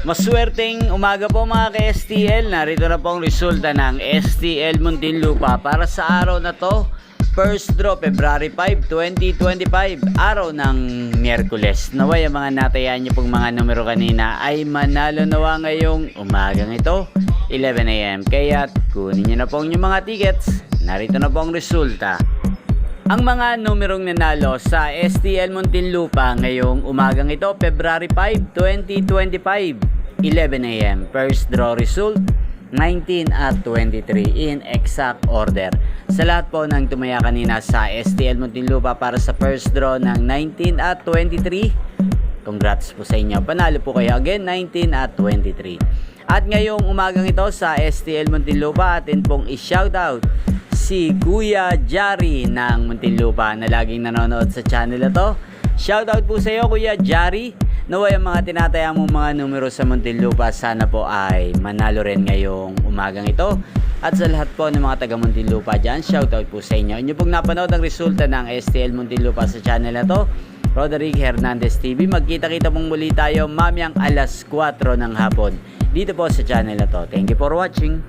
Maswerteng umaga po mga ka-STL. Narito na po ang resulta ng STL Muntinlupa para sa araw na to. First draw February 5, 2025, araw ng Miyerkules. Naway ang mga natayaan niyo pong mga numero kanina ay manalo nawa ngayong umagang ito, 11 AM. Kaya kunin niyo na po ang inyong mga tickets. Narito na po ang resulta. Ang mga numerong nanalo sa STL Muntinlupa ngayong umagang ito, February 5, 2025, 11 AM. First draw result, 19 at 23 in exact order. Sa lahat po ng tumaya kanina sa STL Muntinlupa para sa first draw ng 19 at 23, congrats po sa inyo. Panalo po kayo again, 19 at 23. At ngayong umagang ito sa STL Muntinlupa, atin pong i-shoutout si Kuya Jari ng Muntinlupa na laging nanonood sa channel na to. Shoutout po sa iyo Kuya Jari. Naway ang mga tinataya mong mga numero sa Muntinlupa sana po ay manalo rin ngayong umagang ito. At sa lahat po ng mga taga Muntinlupa dyan, shoutout po sa inyo. Inyo pong napanood ang resulta ng STL Muntinlupa sa channel na to, Roderick Hernandez TV. Magkita-kita pong muli tayo mamayang alas 4 ng hapon dito po sa channel na to. Thank you for watching.